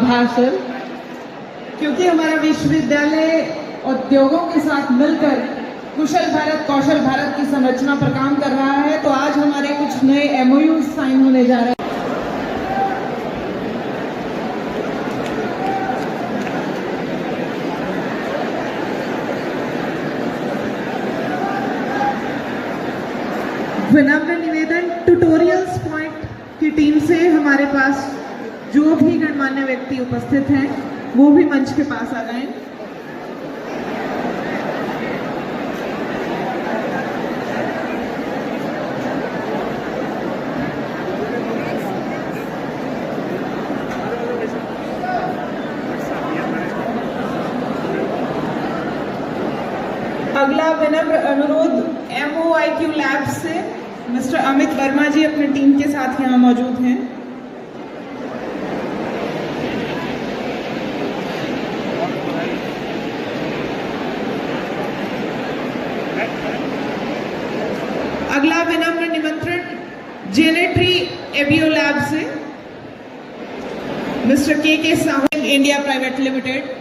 आभार सर, क्योंकि हमारा विश्वविद्यालय उद्योगों के साथ मिलकर कुशल भारत कौशल भारत की संरचना पर काम कर रहा है, तो आज हमारे कुछ नए MOU साइन होने जा रहे हैं। विनम्र निवेदन, ट्यूटोरियल्स पॉइंट की टीम से हमारे पास जो भी गणमान्य व्यक्ति उपस्थित हैं वो भी मंच के पास आ जाएं। अगला विनम्र अनुरोध MOIQ लैब से मिस्टर अमित वर्मा जी अपनी टीम के साथ यहाँ मौजूद हैं। अगला विनम्र निमंत्रण जेनेट्री एबियो लैब से मिस्टर के Sahu India private limited.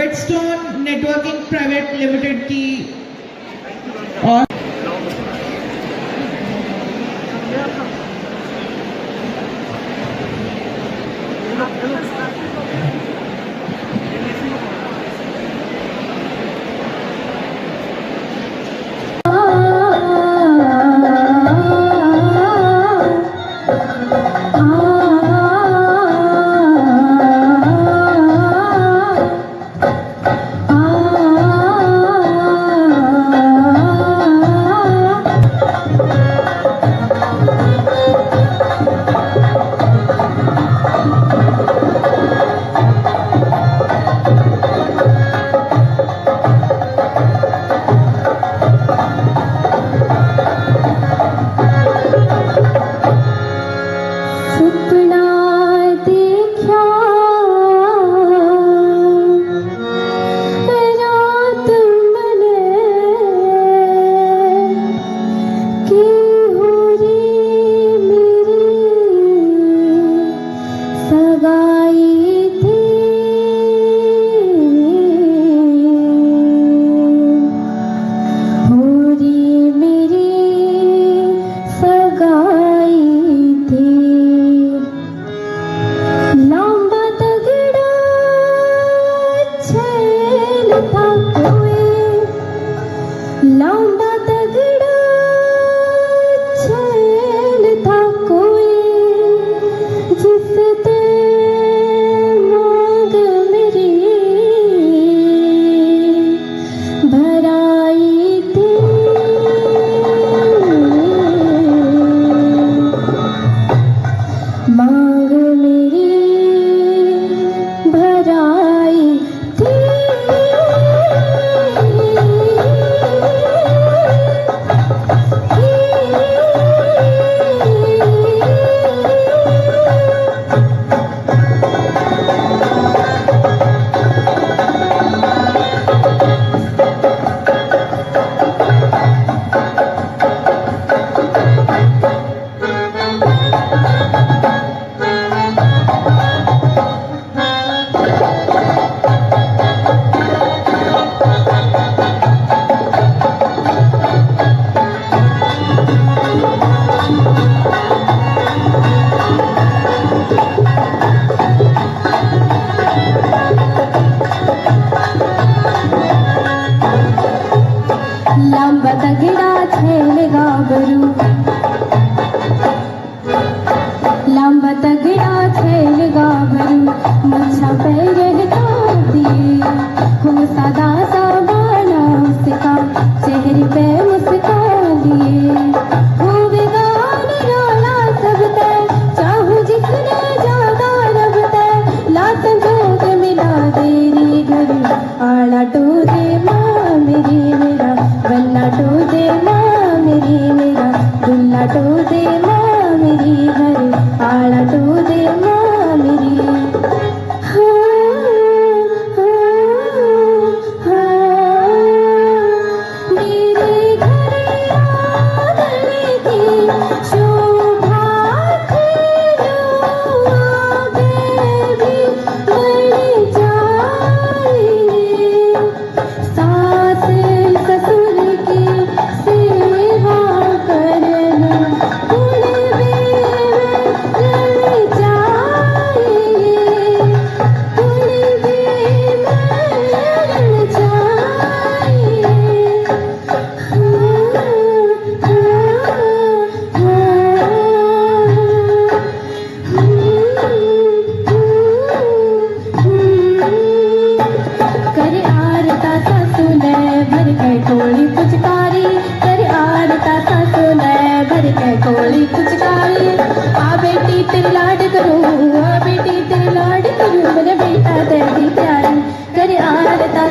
Wheatstone networking private limited की और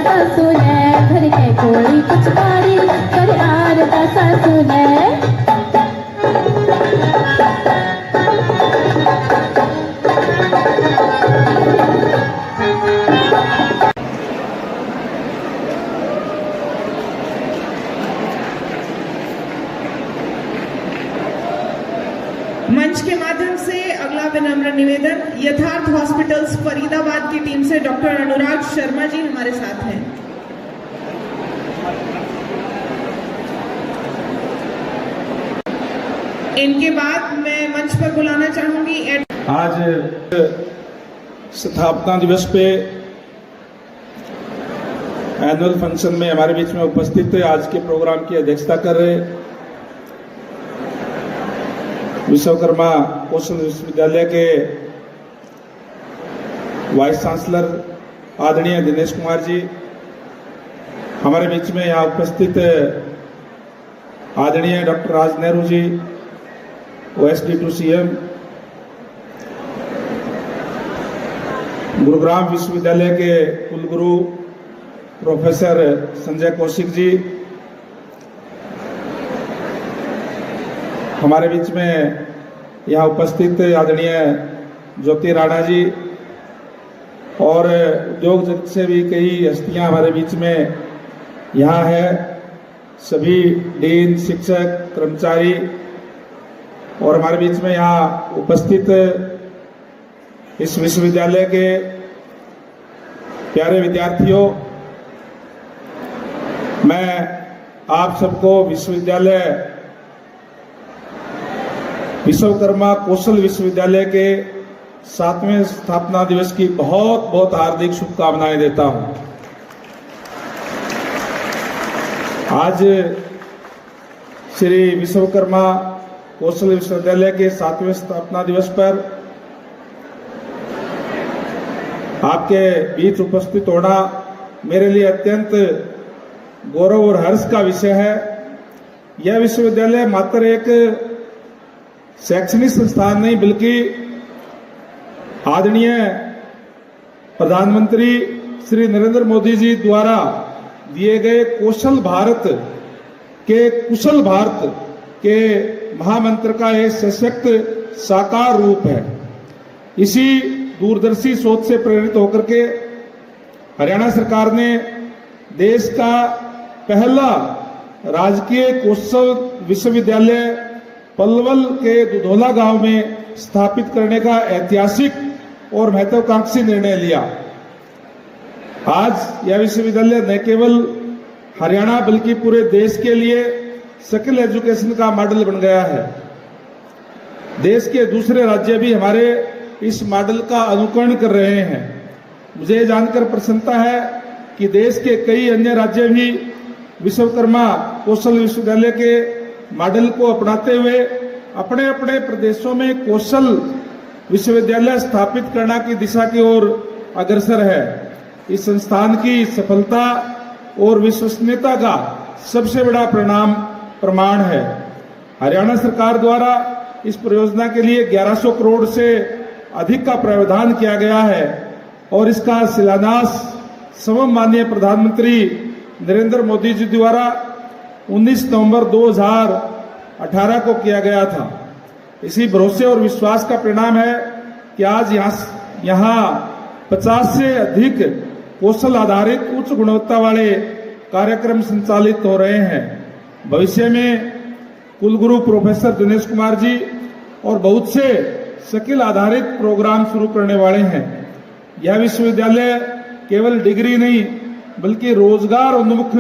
सासू है घर के कोई कुछ कारी कर आरता सासू है। मंच के माध्यम से अगला विनम्र निवेदन यथार्थ हॉस्पिटल्स फरीदाबाद की टीम से डॉक्टर अनुराग शर्मा जी हमारे साथ हैं। इनके बाद मैं मंच पर बुलाना चाहूंगी आज स्थापना दिवस पे एनुअल फंक्शन में हमारे बीच में उपस्थित थे, आज के प्रोग्राम की अध्यक्षता कर रहे विश्वकर्मा कौशल विश्वविद्यालय के वाइस चांसलर आदरणीय दिनेश कुमार जी, हमारे बीच में यहाँ उपस्थित आदरणीय doctor Raj Nehru ji, OSD2 CM, Gurugram विश्वविद्यालय के कुलगुरु प्रोफेसर संजय कौशिक जी, हमारे बीच में यहाँ उपस्थित आदरणीय ज्योति राणा जी और उद्योग जगत से भी कई हस्तियां हमारे बीच में यहाँ है। सभी डीन, शिक्षक, कर्मचारी और हमारे बीच में यहाँ उपस्थित इस विश्वविद्यालय के प्यारे विद्यार्थियों, मैं आप सबको विश्वकर्मा कौशल विश्वविद्यालय के 7वें स्थापना दिवस की बहुत बहुत हार्दिक शुभकामनाएं देता हूं। आज श्री विश्वकर्मा कौशल विश्वविद्यालय के 7वें स्थापना दिवस पर आपके बीच उपस्थित होना मेरे लिए अत्यंत गौरव और हर्ष का विषय है। यह विश्वविद्यालय मात्र एक शैक्षणिक संस्थान नहीं, बल्कि आदरणीय प्रधानमंत्री श्री नरेंद्र मोदी जी द्वारा दिए गए कुशल भारत के महामंत्र का एक सशक्त साकार रूप है। इसी दूरदर्शी सोच से प्रेरित होकर के हरियाणा सरकार ने देश का पहला राजकीय कौशल विश्वविद्यालय पलवल के दुधौला गांव में स्थापित करने का ऐतिहासिक और महत्वाकांक्षी निर्णय लिया। आज यह विश्वविद्यालय न केवल हरियाणा बल्कि पूरे देश के लिए स्किल एजुकेशन का मॉडल बन गया है। देश के दूसरे राज्य भी हमारे इस मॉडल का अनुकरण कर रहे हैं। मुझे जानकर प्रसन्नता है कि देश के कई अन्य राज्य भी विश्वकर्मा कौशल विश्वविद्यालय के मॉडल को अपनाते हुए अपने अपने प्रदेशों में कौशल विश्वविद्यालय स्थापित करने की दिशा की ओर अग्रसर है। इस संस्थान की सफलता और विश्वसनीयता का सबसे बड़ा प्रमाण है। हरियाणा सरकार द्वारा इस परियोजना के लिए 1100 करोड़ से अधिक का प्रावधान किया गया है और इसका शिलान्यास स्वयं माननीय प्रधानमंत्री नरेंद्र मोदी जी द्वारा 19 नवंबर 2018 को किया गया था। इसी भरोसे और विश्वास का परिणाम है कि आज यहाँ 50 से अधिक कौशल आधारित उच्च गुणवत्ता वाले कार्यक्रम संचालित हो रहे हैं। भविष्य में कुलगुरु प्रोफेसर दिनेश कुमार जी और बहुत से स्किल आधारित प्रोग्राम शुरू करने वाले हैं। यह विश्वविद्यालय केवल डिग्री नहीं बल्कि रोजगार उन्मुख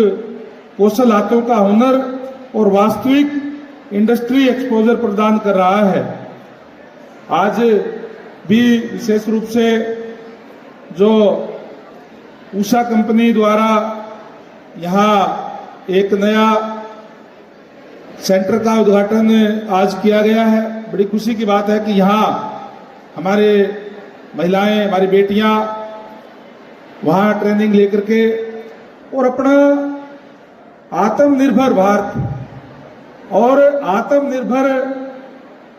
कौशल हाथों का हुनर और वास्तविक इंडस्ट्री एक्सपोजर प्रदान कर रहा है। आज भी विशेष रूप से जो उषा कंपनी द्वारा यहाँ एक नया सेंटर का उद्घाटन आज किया गया है। बड़ी खुशी की बात है कि यहाँ हमारे महिलाएं, हमारी बेटियां वहाँ ट्रेनिंग लेकर के और अपना आत्मनिर्भर भारत और आत्मनिर्भर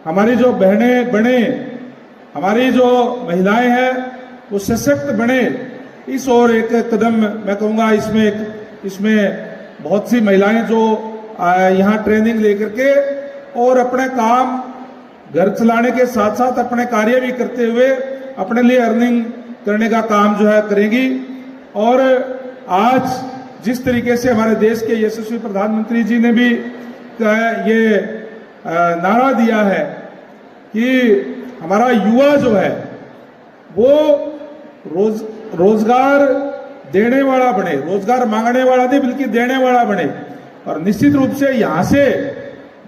हमारी जो बहनें बने, हमारी जो महिलाएं हैं वो सशक्त बने इस और एक कदम मैं कहूँगा इसमें बहुत सी महिलाएं जो यहाँ ट्रेनिंग लेकर के और अपने काम घर चलाने के साथ साथ अपने कार्य भी करते हुए अपने लिए अर्निंग करने का काम जो है करेंगी। और आज जिस तरीके से हमारे देश के यशस्वी प्रधानमंत्री जी ने भी ये नारा दिया है कि हमारा युवा जो है वो रोजगार देने वाला बने, रोजगार मांगने वाला नहीं बल्कि देने वाला बने। और निश्चित रूप से यहाँ से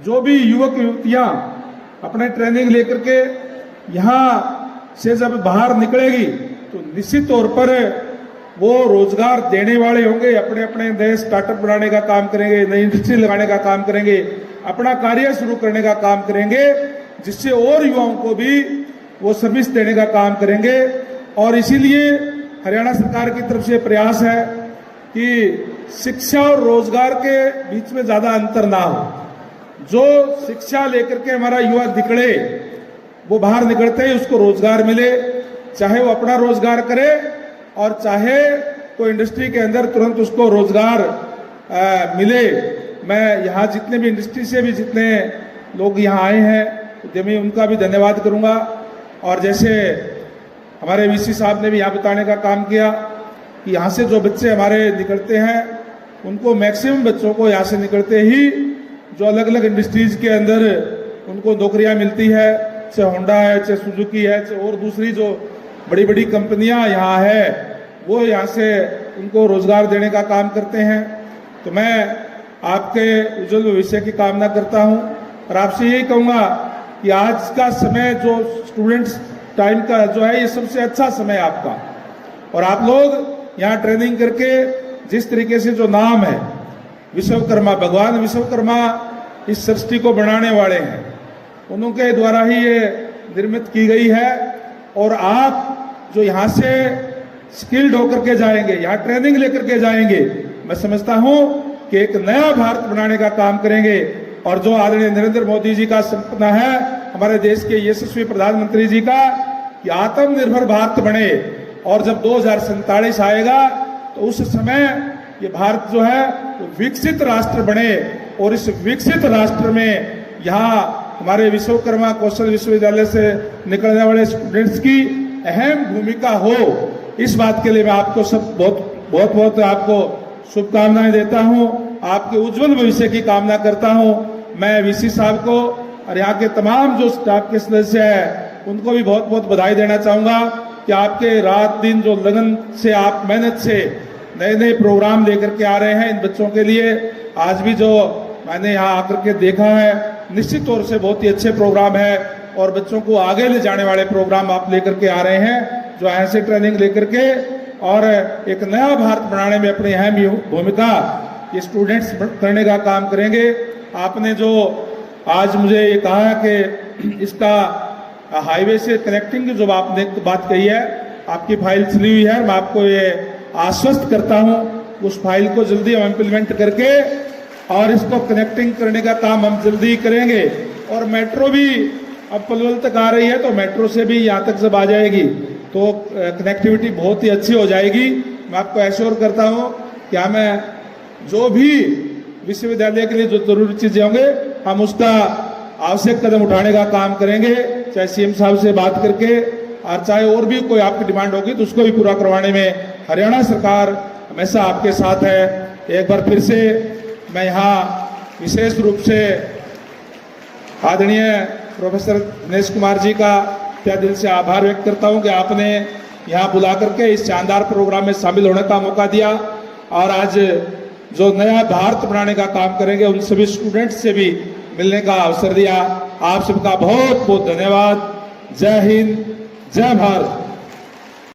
जो भी युवक युवतियां अपने ट्रेनिंग लेकर के यहाँ से जब बाहर निकलेगी तो निश्चित तौर पर वो रोजगार देने वाले होंगे, अपने अपने नए स्टार्टअप बनाने का काम करेंगे, नई इंडस्ट्री लगाने का काम करेंगे, अपना कार्य शुरू करने का काम करेंगे, जिससे और युवाओं को भी वो सर्विस देने का काम करेंगे। और इसीलिए हरियाणा सरकार की तरफ से प्रयास है कि शिक्षा और रोजगार के बीच में ज्यादा अंतर ना हो। जो शिक्षा लेकर के हमारा युवा निकले वो बाहर निकलते ही उसको रोजगार मिले, चाहे वो अपना रोजगार करे और चाहे कोई इंडस्ट्री के अंदर तुरंत उसको रोजगार मिले। मैं यहाँ जितने भी इंडस्ट्री से भी जितने लोग यहाँ आए हैं उद्यमी उनका भी धन्यवाद करूँगा। और जैसे हमारे वीसी साहब ने भी यहाँ बताने का काम किया कि यहाँ से जो बच्चे हमारे निकलते हैं उनको मैक्सिमम बच्चों को यहाँ से निकलते ही जो अलग अलग इंडस्ट्रीज के अंदर उनको नौकरियाँ मिलती है, चाहे होंडा है, चाहे सुजुकी है, चाहे और दूसरी जो बड़ी बड़ी कंपनियां यहाँ है वो यहाँ से उनको रोजगार देने का काम करते हैं। तो मैं आपके उज्जवल भविष्य की कामना करता हूँ और आपसे यही कहूँगा कि आज का समय जो स्टूडेंट्स टाइम का जो है ये सबसे अच्छा समय है आपका। और आप लोग यहाँ ट्रेनिंग करके जिस तरीके से जो नाम है विश्वकर्मा, भगवान विश्वकर्मा इस सृष्टि को बनाने वाले हैं, उनके द्वारा ही ये निर्मित की गई है। और आप जो यहाँ से स्किल्ड होकर के जाएंगे, यहाँ ट्रेनिंग लेकर के जाएंगे, मैं समझता हूँ कि एक नया भारत बनाने का काम करेंगे। और जो आदरणीय नरेंद्र मोदी जी का सपना है, हमारे देश के यशस्वी प्रधानमंत्री जी का, कि आत्मनिर्भर भारत बने। और जब 2047 आएगा तो उस समय ये भारत जो है वो विकसित राष्ट्र बने। और इस विकसित राष्ट्र में यहाँ हमारे विश्वकर्मा कौशल विश्वविद्यालय से निकलने वाले स्टूडेंट्स की अहम भूमिका हो, इस बात के लिए मैं आपको सब बहुत आपको शुभकामनाएं देता हूं, आपके उज्जवल भविष्य की कामना करता हूं। मैं वीसी साहब को और यहाँ के तमाम जो स्टाफ के सदस्य हैं उनको भी बहुत बहुत बधाई देना चाहूंगा कि आपके रात दिन जो लगन से आप मेहनत से नए नए प्रोग्राम लेकर के आ रहे हैं इन बच्चों के लिए। आज भी जो मैंने यहाँ आकर के देखा है निश्चित तौर से बहुत ही अच्छे प्रोग्राम है और बच्चों को आगे ले जाने वाले प्रोग्राम आप लेकर के आ रहे हैं, जो ऐसे ट्रेनिंग लेकर के और एक नया भारत बनाने में अपनी अहम भूमिका ये स्टूडेंट्स करने का काम करेंगे। आपने जो आज मुझे ये कहा है कि इसका हाईवे से कनेक्टिंग की जो आपने बात कही है, आपकी फाइल चली हुई है, मैं आपको ये आश्वस्त करता हूँ उस फाइल को जल्दी हम इम्प्लीमेंट करके और इसको कनेक्टिंग करने का काम हम जल्दी करेंगे। और मेट्रो भी अब पलवल तक आ रही है तो मेट्रो से भी यहाँ तक जब आ जाएगी तो कनेक्टिविटी बहुत ही अच्छी हो जाएगी। मैं आपको एश्योर करता हूँ कि हमें जो भी विश्वविद्यालय के लिए जो जरूरी चीजें होंगे हम उसका आवश्यक कदम उठाने का काम करेंगे, चाहे सीएम साहब से बात करके और चाहे और भी कोई आपकी डिमांड होगी तो उसको भी पूरा करवाने में हरियाणा सरकार हमेशा आपके साथ है। एक बार फिर से मैं यहाँ विशेष रूप से आदरणीय प्रोफेसर दिनेश कुमार जी का तहे दिल से आभार व्यक्त करता हूँ कि आपने यहाँ बुला करके इस शानदार प्रोग्राम में शामिल होने का मौका दिया और आज जो नया भारत बनाने का काम करेंगे उन सभी स्टूडेंट्स से भी मिलने का अवसर दिया। आप सबका बहुत बहुत धन्यवाद। जय हिंद, जय भारत।